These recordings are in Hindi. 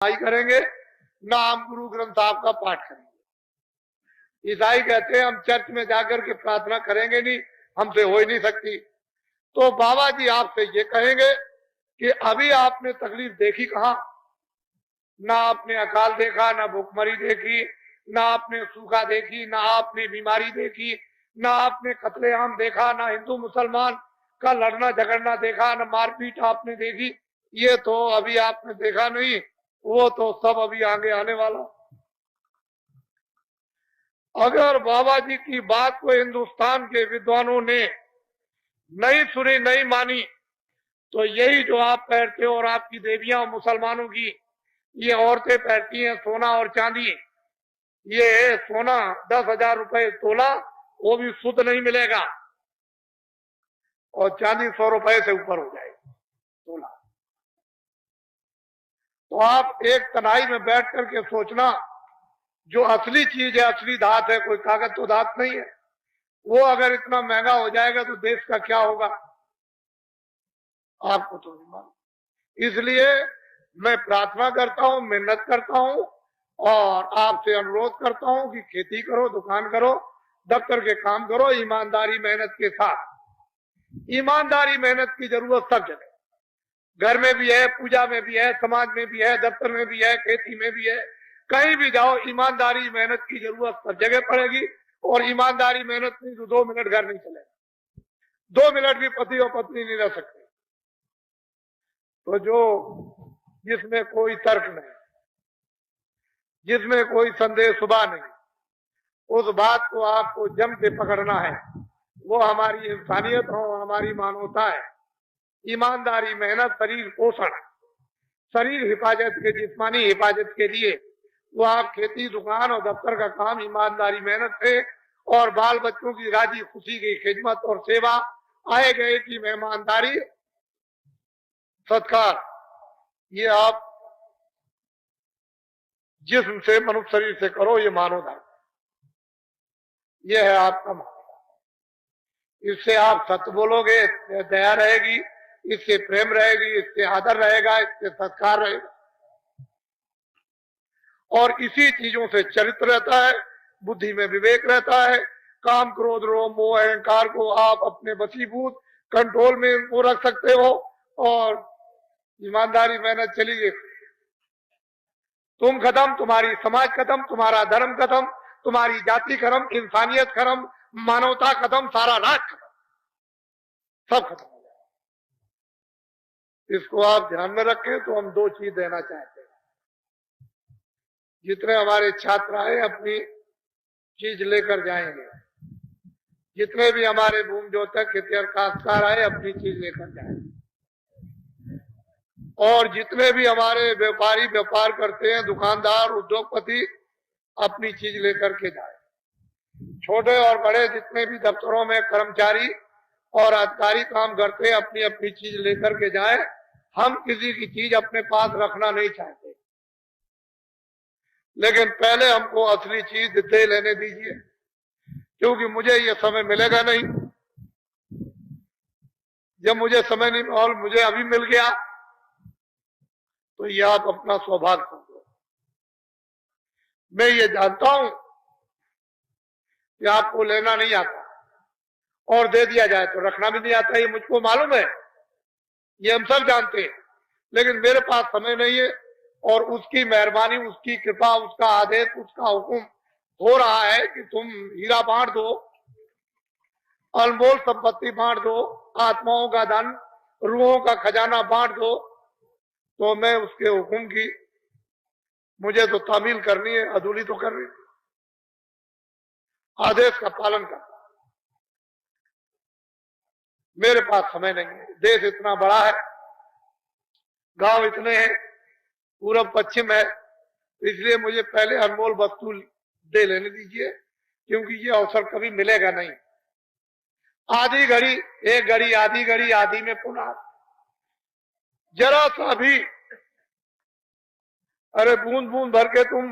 नमाज करेंगे, ना हम गुरु ग्रंथ साहब का पाठ करेंगे। ईसाई कहते हैं हम चर्च में जाकर के प्रार्थना करेंगे नहीं, हमसे हो ही नहीं सकती। तो बाबा जी आपसे ये कहेंगे कि अभी आपने तकलीफ देखी कहां? ना आपने अकाल देखा, ना भूखमरी देखी, ना आपने सूखा देखी, ना आपने बीमारी देखी, ना आपने कत्लेआम देखा, ना हिंदू मुसलमान का लड़ना झगड़ना देखा, ना मारपीट आपने देखी। ये तो अभी आपने देखा नहीं, वो तो सब अभी आगे आने वाला। अगर बाबा जी की बात को हिंदुस्तान के विद्वानों ने नहीं सुनी, नहीं मानी, तो यही जो आप पहनते हो और आपकी देवियां मुसलमानों की ये औरतें पहनती हैं सोना और चांदी, ये सोना 10,000 रुपए तोला, वो भी शुद्ध नहीं मिलेगा, और चांदी 100 रुपए से ऊपर हो जाएगी तोला। तो आप एक तनाई में बैठ करके सोचना, जो असली चीज है, असली धात है, कोई कागज तो धात नहीं है, वो अगर इतना महंगा हो जाएगा तो देश का क्या होगा? आपको तो नहीं मालूम। इसलिए मैं प्रार्थना करता हूं, मेहनत करता हूं और आपसे अनुरोध करता हूं कि खेती करो, दुकान करो, दफ्तर के काम करो, ईमानदारी मेहनत के साथ। ईमानदारी मेहनत की जरूरत सब जगह, घर में भी है, पूजा में भी है, समाज में भी है, दफ्तर में भी है, खेती में भी है, कहीं भी जाओ ईमानदारी मेहनत की जरूरत सब जगह पड़ेगी। और ईमानदारी मेहनत नहीं तो 2 मिनट घर नहीं चलेगा, 2 मिनट भी पति और पत्नी नहीं रह सकते। तो जो जिसमें कोई तर्क नहीं, जिसमें कोई संदेह सुबह नहीं, उस बात को आपको जम से पकड़ना है। वो हमारी इंसानियत हो, हमारी मानवता है। ईमानदारी मेहनत, शरीर पोषण, शरीर हिफाजत के, जिस्मानी हिफाजत के लिए वो आप खेती दुकान और दफ्तर का काम ईमानदारी मेहनत से, और बाल बच्चों की राजी खुशी की खिदमत और सेवा, आए गए की मेहमानदारी, सत्कार, ये आप जिस्म से, मनुष्य शरीर से करो, ये मानव धर्म, ये है आपका मानव। इससे आप सत्य बोलोगे, दया रहेगी, इससे प्रेम रहेगी, इससे आदर रहेगा, इससे संस्कार रहेगा, और इसी चीजों से चरित्र रहता है, बुद्धि में विवेक रहता है। काम, क्रोध, रोम, मोह, अहंकार को आप अपने वशीभूत कंट्रोल में वो रख सकते हो, और ईमानदारी मेहनत चली गई, तुम खत्म, तुम्हारी समाज खत्म, तुम्हारा धर्म खत्म, तुम्हारी जाति खत्म, इंसानियत खत्म, मानवता खत्म, सारा राज खत्म, सब खत्म हो जाए। इसको आप ध्यान में रखें। तो हम 2 चीज देना चाहते हैं। जितने हमारे छात्र आए अपनी चीज लेकर जाएंगे, जितने भी हमारे भूमि जोतक खेतिहर काश्तकार आए अपनी चीज लेकर जाएंगे, और जितने भी हमारे व्यापारी व्यापार करते हैं, दुकानदार, उद्योगपति, अपनी चीज लेकर के जाए। छोटे और बड़े जितने भी दफ्तरों में कर्मचारी और अधिकारी काम करते हैं, अपनी अपनी चीज लेकर के जाए। हम किसी की चीज अपने पास रखना नहीं चाहते, लेकिन पहले हमको असली चीज दे लेने दीजिए, क्योंकि मुझे ये समय मिलेगा नहीं। जब मुझे समय नहीं, और मुझे अभी मिल गया, तो ये आप अपना सौभाग्य समझो। मैं ये जानता हूं कि आपको लेना नहीं आता, और दे दिया जाए तो रखना भी नहीं आता, ये मुझको मालूम है, ये हम सब जानते हैं। लेकिन मेरे पास समय नहीं है, और उसकी मेहरबानी, उसकी कृपा, उसका आदेश, उसका हुक्म हो रहा है कि तुम हीरा बांट दो, अनमोल संपत्ति बांट दो, आत्माओं का धन, रूहों का खजाना बांट दो। तो मैं उसके हुक्म की, मुझे तो तामील करनी है, अधूरी तो करनी है, आदेश का पालन करना। मेरे पास समय नहीं है, देश इतना बड़ा है, गांव इतने हैं, पूरब पश्चिम है, इसलिए मुझे पहले अनमोल वस्तु दे लेने दीजिए, क्योंकि ये अवसर कभी मिलेगा नहीं। आधी घड़ी, एक घड़ी, आधी घड़ी, आधी में पुनः, जरा सा भी, अरे बूंद बूंद भर के तुम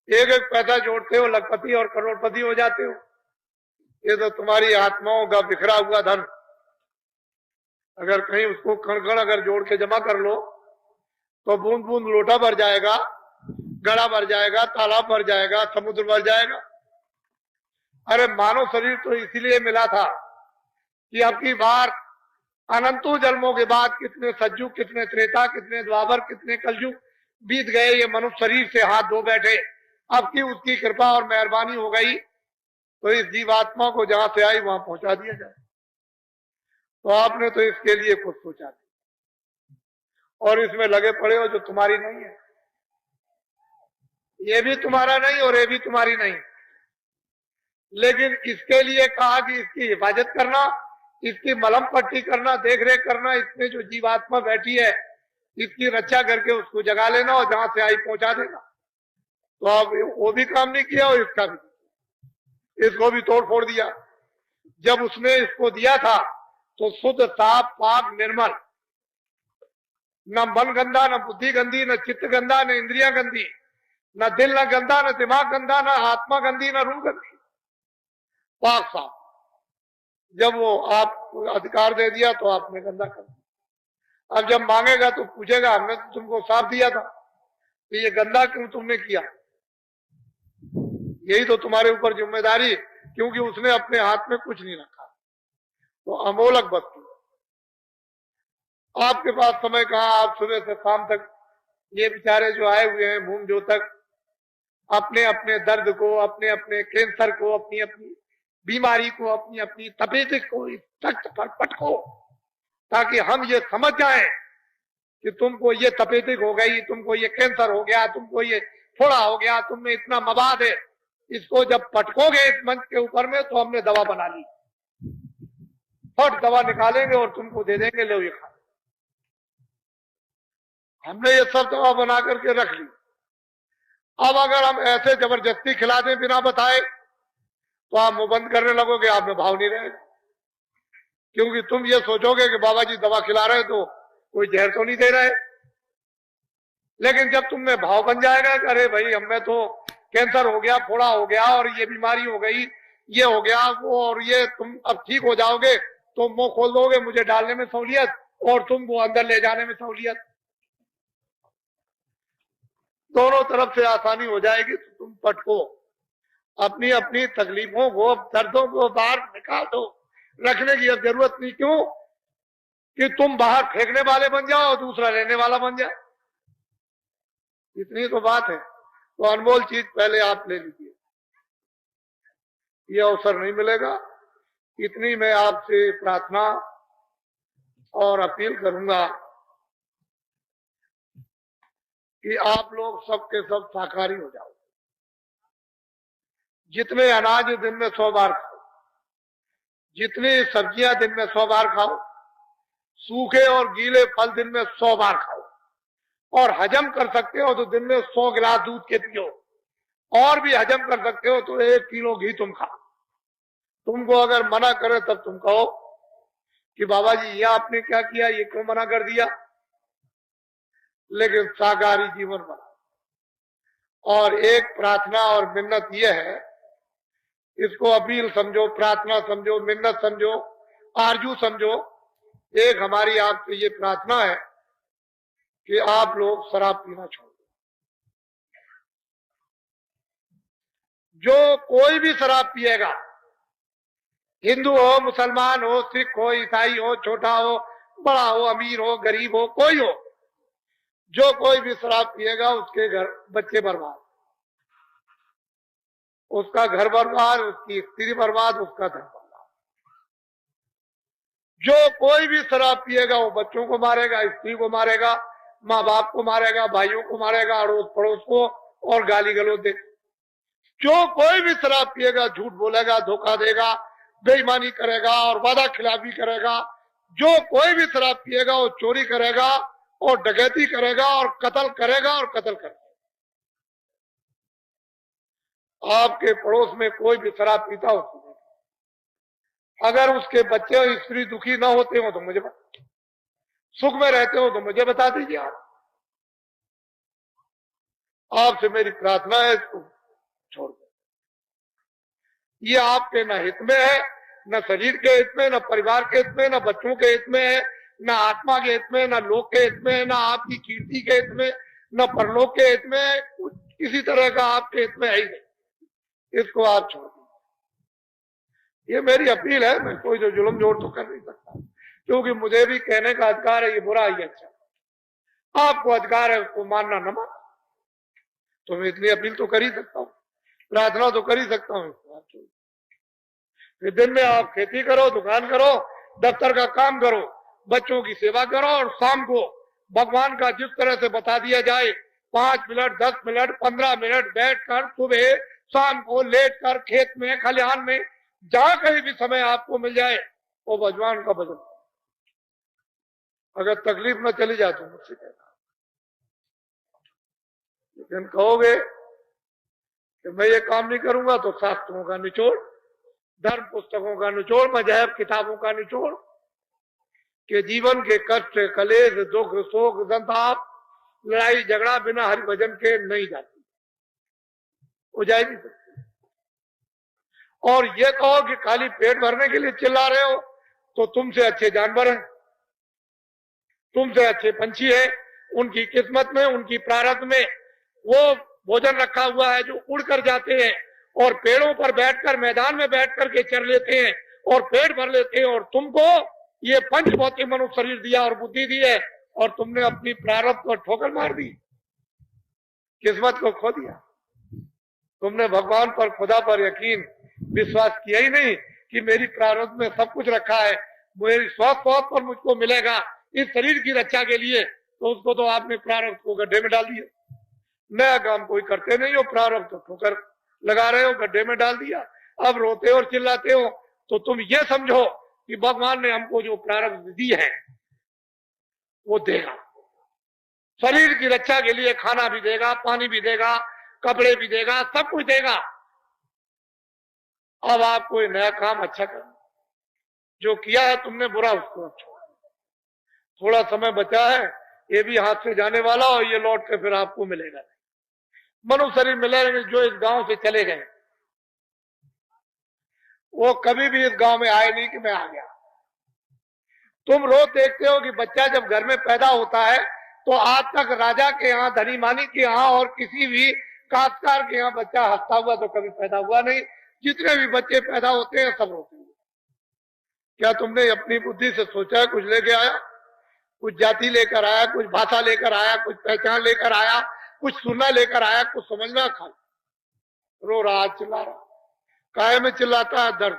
एक एक पैसा जोड़ते हो, लखपति और करोड़पति हो जाते हो। ये तो तुम्हारी आत्माओं का बिखरा हुआ धन, अगर कहीं उसको कण कण अगर जोड़ के जमा कर लो, तो बूंद बूंद लोटा भर जाएगा, गड़ा भर जाएगा, तालाब भर जाएगा, समुद्र भर जाएगा। अरे मानव शरीर तो इसीलिए मिला था कि अब की बार अनंतों जन्मों के बाद कितने सज्जु, कितने त्रेता, कितने द्वापर, कितने कलयुग बीत गए, ये मनुष्य शरीर से हाथ धो बैठे। अब की उसकी कृपा और मेहरबानी हो गई तो इस जीवात्मा को जहां से आई वहां पहुंचा दिया जाए। तो आपने तो इसके लिए कुछ सोचा नहीं और इसमें लगे पड़े हो जो तुम्हारी नहीं है। ये भी तुम्हारा नहीं और ये भी तुम्हारी नहीं, लेकिन इसके लिए कहा कि इसकी हिफाजत करना, इसकी मलम पट्टी करना, देख रेख करना, इसमें जो जीवात्मा बैठी है इसकी रक्षा करके उसको जगा लेना और जहां से आई पहुंचा देना। तो अब वो भी काम नहीं किया और इसका भी, इसको भी तोड़ फोड़ दिया। जब उसने इसको दिया था तो शुद्ध, साफ, पाक, निर्मल, न मन गंदा, न बुद्धि गंदी, न चित्त गंदा, न इंद्रिया गंदी, न दिल न गंदा, न दिमाग गंदा, न आत्मा गंदी, न रूह गंदी, पाक साफ। जब वो आप अधिकार दे दिया तो आपने गंदा कर दिया। अब जब मांगेगा तो पूछेगा हमने तो तुमको साफ दिया था, तो ये गंदा क्यों तुमने किया? यही तो तुम्हारे ऊपर जिम्मेदारी, क्योंकि उसने अपने हाथ में कुछ नहीं रखा। तो अमोलक वस्तु आपके पास समय कहाँ, आप सुबह से शाम तक ये बेचारे जो आए हुए हैं भूम जो तक अपने अपने दर्द को, अपने अपने कैंसर को, अपनी अपनी बीमारी को, अपनी अपनी तपेदिक को इस तख्त पर पटको, ताकि हम ये समझ जाएं कि तुमको ये तपेदिक हो गई, तुमको ये कैंसर हो गया, तुमको ये थोड़ा हो गया, तुमने इतना मवाद है। इसको जब पटकोगे इस मंच के ऊपर में तो हमने दवा बना ली, फट दवा निकालेंगे और तुमको दे देंगे, लो ये खा। हमने ये सब दवा बना करके रख ली। अब अगर हम ऐसे जबरदस्ती खिला दें बिना बताए तो आप मुंह बंद करने लगोगे, आप में भाव नहीं रहेगा, क्योंकि तुम ये सोचोगे कि बाबा जी दवा खिला रहे तो कोई जहर तो नहीं दे रहे। लेकिन जब तुम में भाव बन जाएगा कि अरे भाई हमें तो कैंसर हो गया, फोड़ा हो गया और ये बीमारी हो गई, ये हो गया वो, और ये तुम अब ठीक हो जाओगे तो मुंह खोल दोगे, मुझे डालने में सहूलियत और तुमको अंदर ले जाने में सहूलियत, दोनों तरफ से आसानी हो जाएगी। तो तुम पटको, अपनी अपनी तकलीफों को, दर्दों को बाहर निकाल दो, रखने की अब जरूरत नहीं। क्यों कि तुम बाहर फेंकने वाले बन जाओ और दूसरा लेने वाला बन जाए, इतनी तो बात है। तो अनमोल चीज पहले आप ले लीजिए, ये अवसर नहीं मिलेगा। इतनी मैं आपसे प्रार्थना और अपील करूंगा कि आप लोग सबके सब शाकाहारी हो जाओ। जितने अनाज दिन में 100 बार खाओ, जितनी सब्जियां दिन में 100 बार खाओ, सूखे और गीले फल दिन में 100 बार खाओ, और हजम कर सकते हो तो दिन में 100 गिलास दूध के पियो, और भी हजम कर सकते हो तो 1 किलो घी तुम खाओ। तुमको अगर मना करे तब तुम कहो कि बाबा जी यह आपने क्या किया, ये क्यों मना कर दिया। लेकिन शाकाहारी जीवन बनाओ। और एक प्रार्थना और मिन्नत यह है, इसको अपील समझो, प्रार्थना समझो, मिन्नत समझो, आरजू समझो। एक हमारी आपसे ये प्रार्थना है कि आप लोग शराब पीना छोड़ दो। जो कोई भी शराब पिएगा, हिंदू हो, मुसलमान हो, सिख हो, ईसाई हो, छोटा हो, बड़ा हो, अमीर हो, गरीब हो, कोई हो, जो कोई भी शराब पिएगा उसके घर बच्चे बर्बाद, उसका घर बर्बाद, उसकी स्त्री बर्बाद, उसका धन बर्बाद। जो कोई भी शराब पिएगा वो बच्चों को मारेगा, स्त्री को मारेगा, माँ बाप को मारेगा, भाइयों को मारेगा, अड़ोस पड़ोस को, और गाली गलौज देगा। जो कोई भी शराब पिएगा झूठ बोलेगा, धोखा देगा, बेईमानी करेगा और वादा खिलाफी करेगा। जो कोई भी शराब पिएगा वो चोरी करेगा और डकैती करेगा और कत्ल करेगा और कत्ल करेगा। आपके पड़ोस में कोई भी शराब पीता हो, अगर उसके बच्चे और स्त्री दुखी ना होते हो तो मुझे बता, सुख में रहते हो तो मुझे बता दीजिए। आपसे मेरी प्रार्थना है, इसको छोड़ दो। ये आपके न हित में है, न शरीर के हित में, न परिवार के हित में, न बच्चों के हित में है, न आत्मा के हित में, न लोक के हित में, न आपकी कीर्ति के हित में, न परलोक के हित में, किसी तरह का आपके हित में है ही नहीं। इसको आप छोड़ दीजिए। ये मेरी अपील है। मैं कोई जो जुल्म जोड़ तो कर नहीं सकता, क्योंकि मुझे भी कहने का अधिकार है, ये बुरा ही अच्छा, आपको अधिकार है उसको मानना न मानना। तो मैं इसलिए अपील तो कर ही सकता हूँ, प्रार्थना तो कर ही सकता हूँ। फिर दिन में आप खेती करो, दुकान करो, दफ्तर का काम करो, बच्चों की सेवा करो, और शाम को भगवान का जिस तरह से बता दिया जाए 5 मिनट, 10 मिनट, 15 मिनट बैठकर सुबह शाम को लेटकर खेत में, खलिहान में, जहां कहीं भी समय आपको मिल जाए वो भगवान का भजन। अगर तकलीफ न चली जाए तो मुझसे कहना, लेकिन कहोगे कि मैं ये काम नहीं करूंगा तो शास्त्रों का निचोड़, धर्म पुस्तकों का निचोड़, मजहब किताबों का निचोड़, कि जीवन के कष्ट, कलेश, दुख, शोक, संताप, लड़ाई झगड़ा बिना हरि भजन के नहीं जाती, वो जा ही नहीं सकती। और ये कहो कि खाली पेट भरने के लिए चिल्ला रहे हो, तो तुमसे अच्छे जानवर हैं, तुमसे अच्छे पंछी हैं, उनकी किस्मत में, उनकी प्रारब्ध में वो भोजन रखा हुआ है जो उड़कर जाते हैं और पेड़ों पर बैठकर, मैदान में बैठकर के चर लेते हैं और पेट भर लेते हैं। और तुमको ये पंचभौतिक मनुष्य शरीर दिया और बुद्धि दी है, और तुमने अपनी प्रारब्ध को ठोकर मार दी, किस्मत को खो दिया। तुमने भगवान पर, खुदा पर यकीन, विश्वास किया ही नहीं कि मेरी प्रारब्ध में सब कुछ रखा है, मेरी स्वास्थ्य पर मुझको मिलेगा इस शरीर की रक्षा के लिए, तो उसको तो आपने प्रारब्ध को गड्ढे में डाल दिया। नया काम कोई करते नहीं हो, प्रारब्ध तो ठोकर लगा रहे हो, गड्ढे में डाल दिया। अब रोते और चिल्लाते हो, तो तुम ये समझो कि भगवान ने हमको जो प्रारब्ध दी है वो देगा, शरीर की रक्षा के लिए खाना भी देगा, पानी भी देगा, कपड़े भी देगा, सब कुछ देगा। अब आप कोई नया काम अच्छा करो, जो किया है तुमने बुरा उसको छोड़। थोड़ा समय बचा है, ये भी हाथ से जाने वाला, और ये लौट के फिर आपको मिलेगा नहीं। मनुष्य शरीर मिलेगा जो इस गांव से चले गए, वो कभी भी इस गांव में आए नहीं कि मैं आ गया। तुम रोज देखते हो कि बच्चा जब घर में पैदा होता है तो आज तक राजा के यहाँ, धनी मानी के यहाँ और किसी भी काश्तकार के यहाँ बच्चा हंसता हुआ तो कभी पैदा हुआ नहीं। जितने भी बच्चे पैदा होते हैं सब रोते हैं। क्या तुमने अपनी बुद्धि से सोचा है कुछ लेके आया? कुछ जाति लेकर आया, कुछ भाषा लेकर आया, कुछ पहचान लेकर आया, कुछ सुनना लेकर आया, कुछ समझना? खा रो रहा, चिल्ला रहा, काहे में चिल्लाता है? दर्द,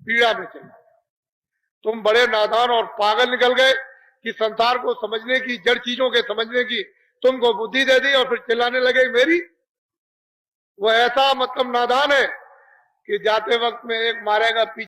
पीड़ा में चिल्ला। तुम बड़े नादान और पागल निकल गए कि संसार को समझने की, जड़ चीजों के समझने की तुमको बुद्धि दे दी और फिर चिल्लाने लगे मेरी। वो ऐसा मतलब नादान है कि जाते वक्त में एक मारेगा, पीछे